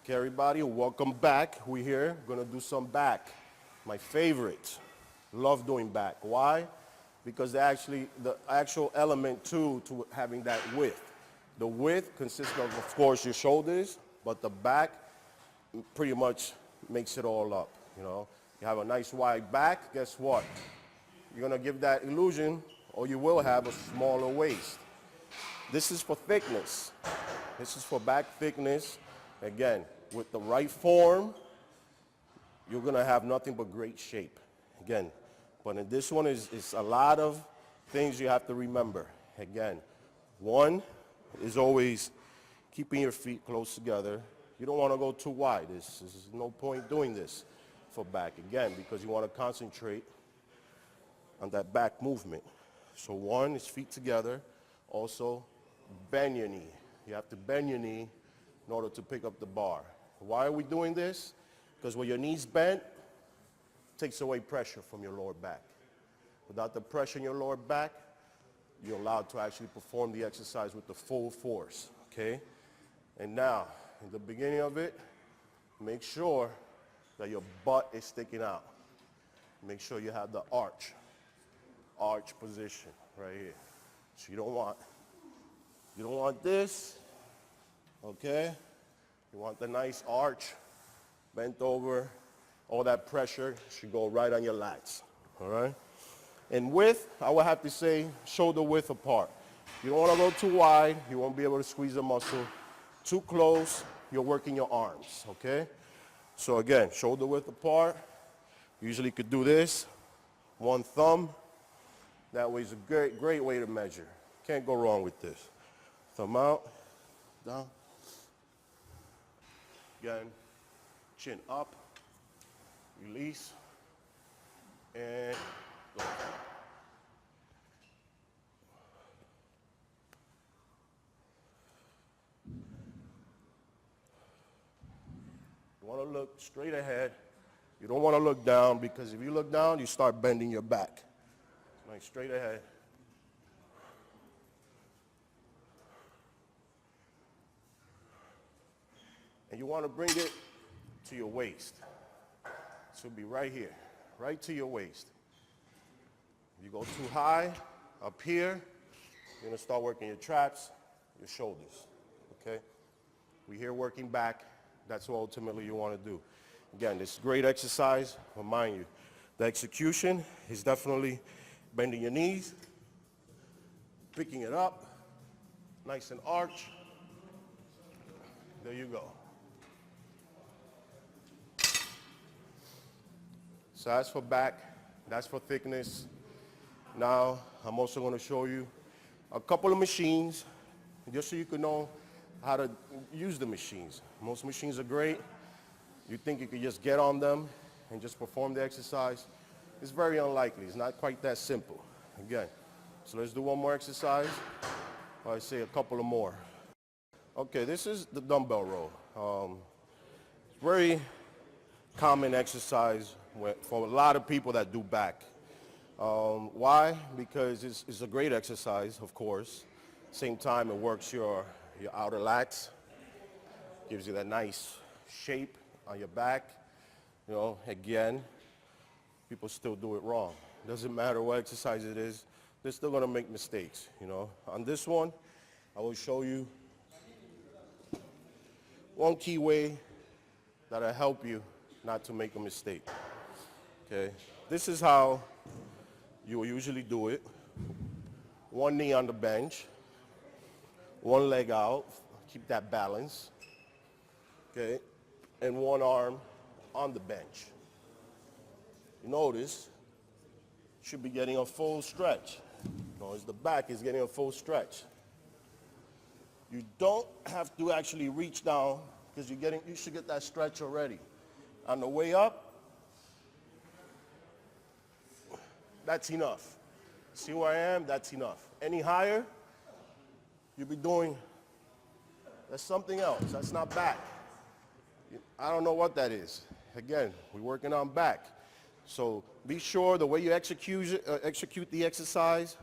Okay, everybody, welcome back. We're here, gonna do some back. My favorite. Love doing back. Why? Because the actual element to having that width. The width consists of course, your shoulders, but the back pretty much makes it all up, you know. You have a nice wide back, guess what? You're gonna give that illusion, or you will have a smaller waist. This is for thickness. This is for back thickness. Again, with the right form, you're gonna have nothing but great shape. Again, but in this one is a lot of things you have to remember. Again, one is always keeping your feet close together. You don't wanna go too wide. There's no point doing this for back, again, because you wanna concentrate on that back movement. So one is feet together. Also, bend your knee. You have to bend your knee in order to pick up the bar. Why are we doing this? Because when your knee's bent, it takes away pressure from your lower back. Without the pressure in your lower back, you're allowed to actually perform the exercise with the full force, okay? And now, in the beginning of it, make sure that your butt is sticking out. Make sure you have the arch position right here. So you don't want this, okay? You want the nice arch, bent over. All that pressure should go right on your lats, all right? And width, I would have to say shoulder width apart. You don't want to go too wide. You won't be able to squeeze the muscle. Too close, you're working your arms, okay? So again, shoulder width apart. Usually you could do this, one thumb. That way is a great way to measure. Can't go wrong with this. Thumb out, down. Again, chin up, release, and go. You want to look straight ahead. You don't want to look down, because if you look down, you start bending your back. Nice, straight ahead. And you want to bring it to your waist. This will be right here, right to your waist. If you go too high, up here, you're going to start working your traps, your shoulders, okay? We're here working back. That's what ultimately you want to do. Again, this is great exercise, but mind you, the execution is definitely bending your knees, picking it up, nice and arch. There you go. So that's for back, that's for thickness. Now, I'm also going to show you a couple of machines, just so you can know how to use the machines. Most machines are great. You think you could just get on them and just perform the exercise. It's very unlikely. It's not quite that simple. Again, so let's do one more exercise. Or I say a couple of more. Okay, this is the dumbbell row. Very common exercise for a lot of people that do back. Why? Because it's a great exercise, of course. Same time, it works your outer lats, gives you that nice shape on your back. You know, again, people still do it wrong. Doesn't matter what exercise it is, they're still gonna make mistakes, you know. On this one, I will show you one key way that'll help you not to make a mistake, okay? This is how you will usually do it. One knee on the bench, one leg out, keep that balance, okay? And one arm on the bench. You notice, you should be getting a full stretch. Notice the back is getting a full stretch. You don't have to actually reach down, because you should get that stretch already. On the way up, that's enough. See where I am? That's enough. Any higher, you'll be doing, that's something else. That's not back. I don't know what that is. Again, we're working on back. So be sure the way you execute the exercise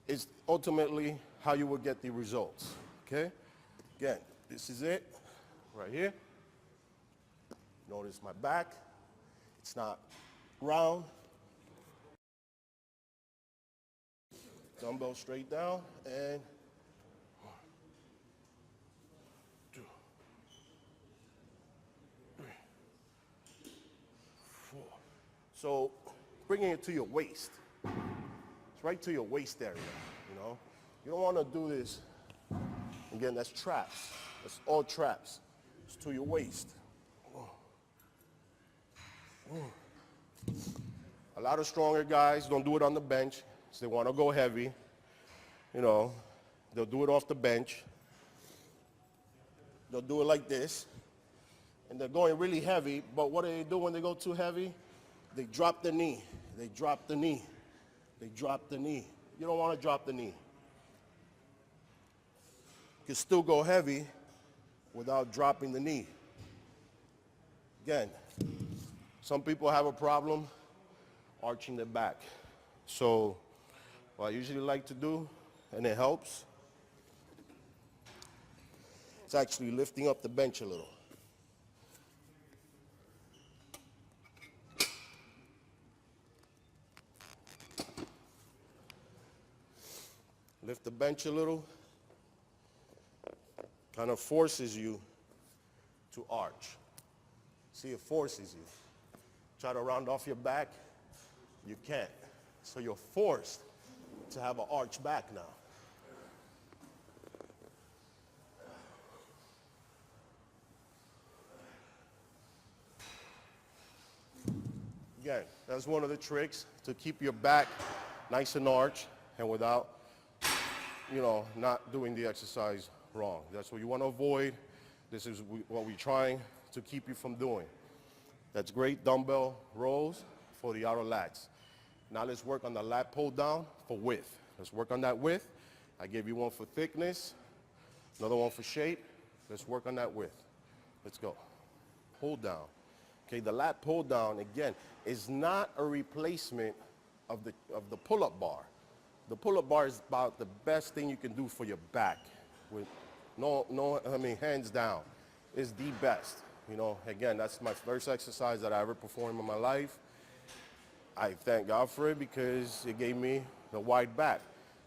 is ultimately how you will get the results, okay? Again, this is it, right here. Notice my back, it's not round. Dumbbell straight down, and 1, 2, 3, 4. So bringing it to your waist. It's right to your waist area, you know. You don't want to do this. Again, that's traps. That's all traps. It's to your waist. A lot of stronger guys don't do it on the bench. So they want to go heavy. You know, they'll do it off the bench. They'll do it like this. And they're going really heavy, but what do they do when they go too heavy? They drop the knee. They drop the knee. They drop the knee. You don't want to drop the knee. You can still go heavy without dropping the knee. Again, some people have a problem arching their back. So what I usually like to do, and it helps, it's actually lifting up the bench a little. Lift the bench a little, kind of forces you to arch. See, it forces you. Try to round off your back, you can't. So you're forced to have an arch back now. Again, that's one of the tricks to keep your back nice and arched and without, you know, not doing the exercise wrong. That's what you want to avoid. This is what we're trying to keep you from doing. That's great dumbbell rows for the outer lats. Now let's work on the lat pull down for width. Let's work on that width. I gave you one for thickness, another one for shape. Let's work on that width. Let's go. Pull down. Okay, the lat pull down, again, is not a replacement of the pull-up bar. The pull-up bar is about the best thing you can do for your back. With hands down, is the best. You know, again, that's my first exercise that I ever performed in my life. I thank God for it because it gave me the wide back.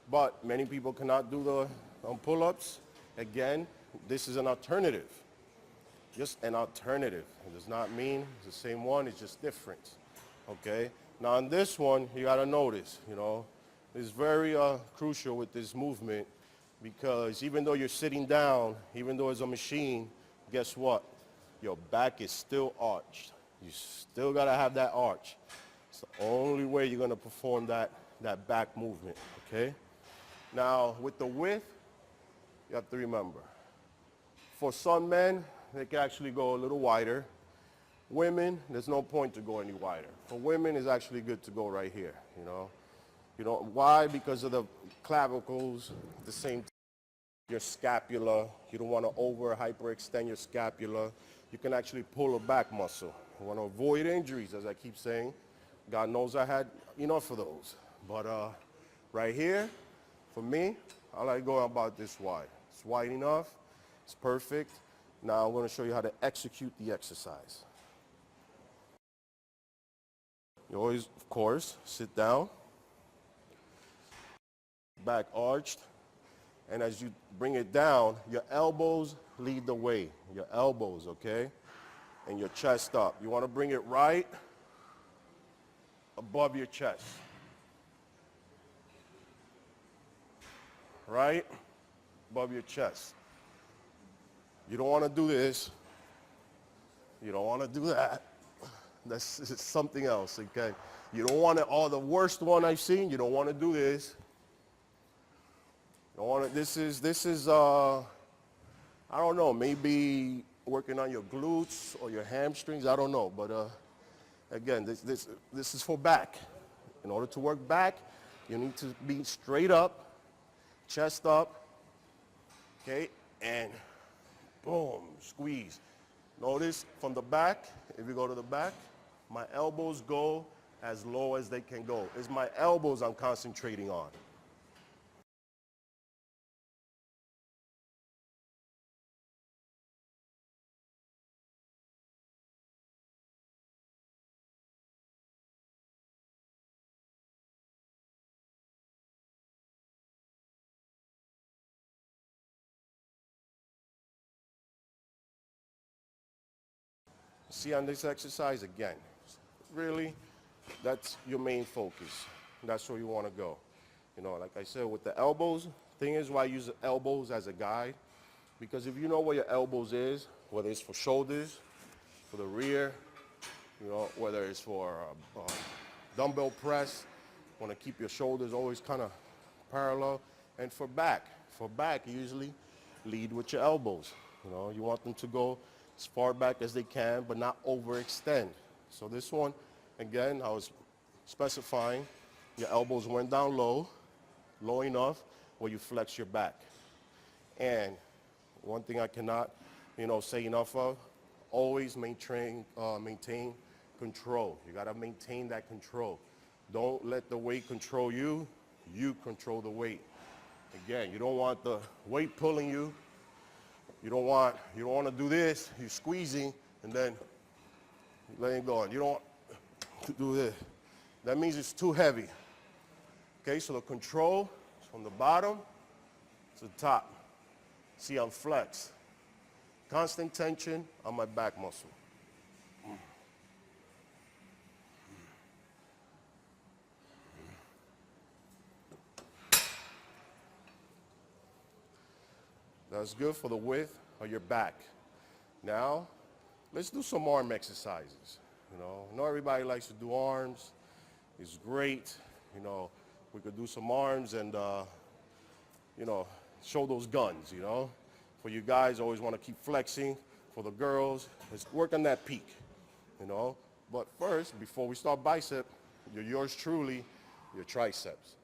But many people cannot do the pull-ups. Again, this is an alternative. Just an alternative. It does not mean it's the same one, it's just different. Okay? Now on this one, you gotta notice, you know, it's very crucial with this movement because even though you're sitting down, even though it's a machine, guess what? Your back is still arched. You still gotta have that arch. It's the only way you're gonna perform that back movement, okay? Now, with the width, you have to remember, for some men, they can actually go a little wider. Women, there's no point to go any wider. For women, it's actually good to go right here, you know? You know, why? Because of the clavicles, at the same time, your scapula. You don't want to hyperextend your scapula. You can actually pull a back muscle. You want to avoid injuries, as I keep saying. God knows I had enough of those. But right here, for me, I like going about this wide. It's wide enough. It's perfect. Now I'm going to show you how to execute the exercise. You always, of course, sit down, back arched, and as you bring it down, your elbows lead the way. Your elbows, okay? And your chest up. You want to bring it right above your chest. Right above your chest. You don't want to do this. You don't want to do that. That's something else, okay? You don't want to, the worst one I've seen, you don't want to do this. You don't want to, this is I don't know, maybe working on your glutes or your hamstrings, I don't know. But again, this is for back. In order to work back, you need to be straight up, chest up, okay? And boom, squeeze. Notice from the back, if you go to the back, my elbows go as low as they can go. It's my elbows I'm concentrating on. see on this exercise again, really, that's your main focus. That's where you want to go. You know, like I said, with the elbows, thing is why I use the elbows as a guide, because if you know where your elbows is, whether it's for shoulders, for the rear, you know, whether it's for dumbbell press, want to keep your shoulders always kind of parallel, and for back, you usually lead with your elbows. You know, you want them to go as far back as they can, but not overextend. So this one, again, I was specifying your elbows went down low, low enough where you flex your back. And one thing I cannot, you know, say enough of, always maintain control. You gotta maintain that control. Don't let the weight control you, you control the weight. Again, you don't want the weight pulling you. You don't want to do this, you're squeezing, and then letting go. You don't want to do this. That means it's too heavy. Okay, so the control is from the bottom to the top. See, I'm flexed. Constant tension on my back muscle. That's good for the width of your back. Now, let's do some arm exercises. You know, I know everybody likes to do arms. It's great. You know, we could do some arms and, you know, show those guns, you know. For you guys, always want to keep flexing. For the girls, let's work on that peak, you know. But first, before we start bicep, you're yours truly, your triceps.